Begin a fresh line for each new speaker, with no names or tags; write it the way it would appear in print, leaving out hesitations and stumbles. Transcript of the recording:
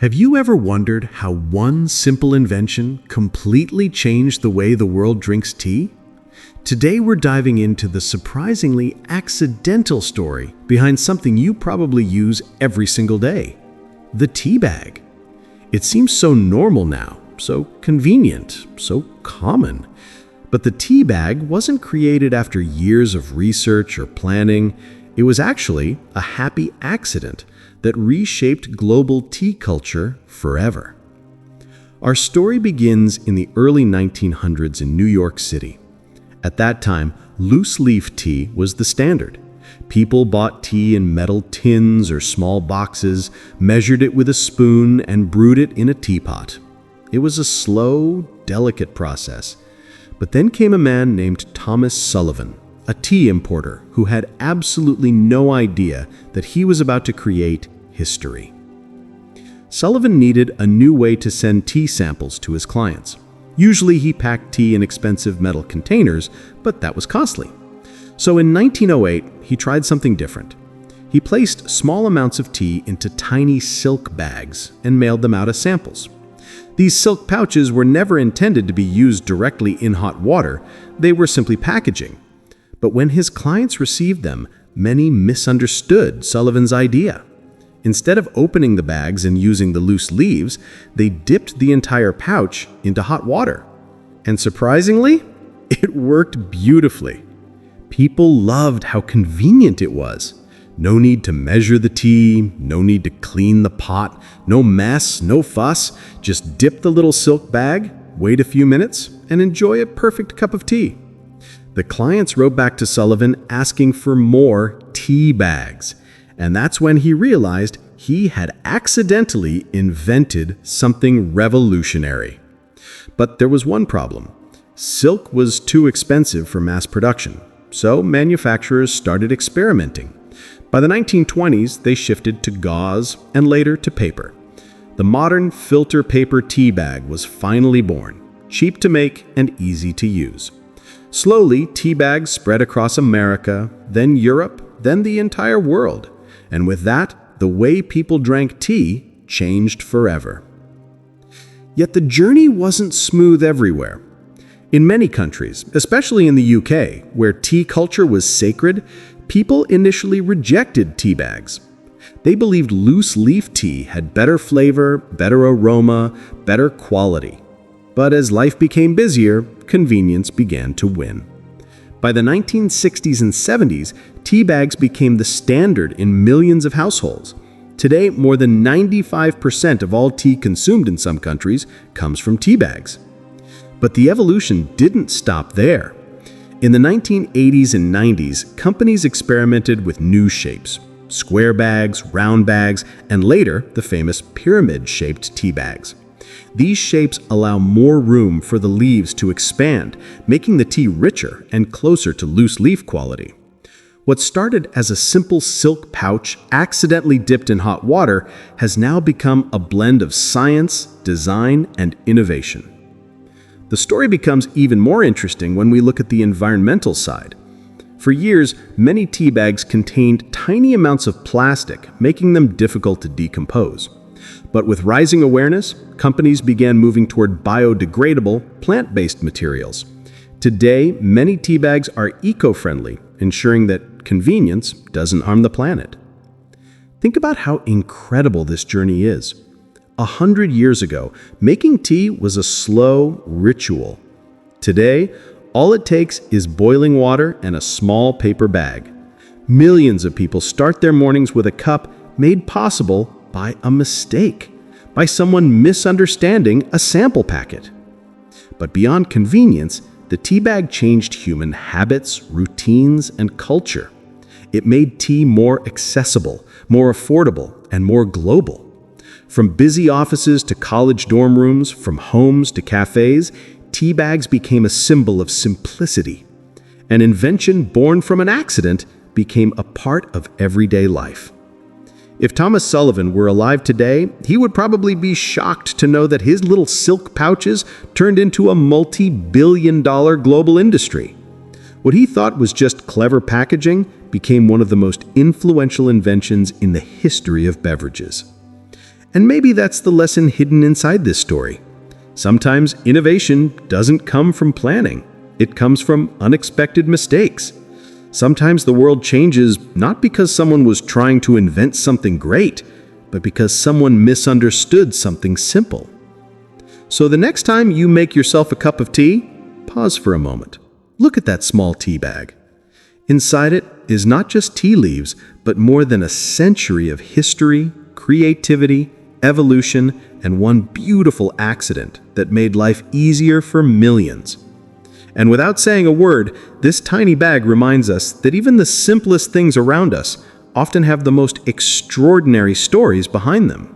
Have you ever wondered how one simple invention completely changed the way the world drinks tea? Today we're diving into the surprisingly accidental story behind something you probably use every single day: the tea bag. It seems so normal now, so convenient, so common. But the tea bag wasn't created after years of research or planning. It was actually a happy accident that reshaped global tea culture forever. Our story begins in the early 1900s in New York City. At that time, loose leaf tea was the standard. People bought tea in metal tins or small boxes, measured it with a spoon, and brewed it in a teapot. It was a slow, delicate process. But then came a man named Thomas Sullivan, a tea importer who had absolutely no idea that he was about to create history. Sullivan needed a new way to send tea samples to his clients. Usually he packed tea in expensive metal containers, but that was costly. So in 1908, he tried something different. He placed small amounts of tea into tiny silk bags and mailed them out as samples. These silk pouches were never intended to be used directly in hot water. They were simply packaging. But when his clients received them, many misunderstood Sullivan's idea. Instead of opening the bags and using the loose leaves, they dipped the entire pouch into hot water. And surprisingly, it worked beautifully. People loved how convenient it was. No need to measure the tea, no need to clean the pot, no mess, no fuss. Just dip the little silk bag, wait a few minutes, and enjoy a perfect cup of tea. The clients wrote back to Sullivan asking for more tea bags. And that's when he realized he had accidentally invented something revolutionary. But there was one problem. Silk was too expensive for mass production, so manufacturers started experimenting. By the 1920s, they shifted to gauze and later to paper. The modern filter paper tea bag was finally born, cheap to make and easy to use. Slowly, tea bags spread across America, then Europe, then the entire world. And with that, the way people drank tea changed forever. Yet the journey wasn't smooth everywhere. In many countries, especially in the UK, where tea culture was sacred, people initially rejected tea bags. They believed loose leaf tea had better flavor, better aroma, better quality. But as life became busier, convenience began to win. By the 1960s and 70s, tea bags became the standard in millions of households. Today, more than 95% of all tea consumed in some countries comes from tea bags. But the evolution didn't stop there. In the 1980s and 90s, companies experimented with new shapes: square bags, round bags, and later, the famous pyramid-shaped tea bags. These shapes allow more room for the leaves to expand, making the tea richer and closer to loose leaf quality. What started as a simple silk pouch accidentally dipped in hot water has now become a blend of science, design, and innovation. The story becomes even more interesting when we look at the environmental side. For years, many tea bags contained tiny amounts of plastic, making them difficult to decompose. But with rising awareness, companies began moving toward biodegradable, plant-based materials. Today, many tea bags are eco-friendly, ensuring that convenience doesn't harm the planet. Think about how incredible this journey is. 100 years ago, making tea was a slow ritual. Today, all it takes is boiling water and a small paper bag. Millions of people start their mornings with a cup made possible by a mistake, by someone misunderstanding a sample packet. But beyond convenience, the tea bag changed human habits, routines, and culture. It made tea more accessible, more affordable, and more global. From busy offices to college dorm rooms, from homes to cafes, tea bags became a symbol of simplicity. An invention born from an accident became a part of everyday life. If Thomas Sullivan were alive today, he would probably be shocked to know that his little silk pouches turned into a multi-billion-dollar global industry. What he thought was just clever packaging became one of the most influential inventions in the history of beverages. And maybe that's the lesson hidden inside this story. Sometimes innovation doesn't come from planning. It comes from unexpected mistakes. Sometimes the world changes not because someone was trying to invent something great, but because someone misunderstood something simple. So the next time you make yourself a cup of tea, pause for a moment. Look at that small tea bag. Inside it is not just tea leaves, but more than a century of history, creativity, evolution, and one beautiful accident that made life easier for millions. And without saying a word, this tiny bag reminds us that even the simplest things around us often have the most extraordinary stories behind them.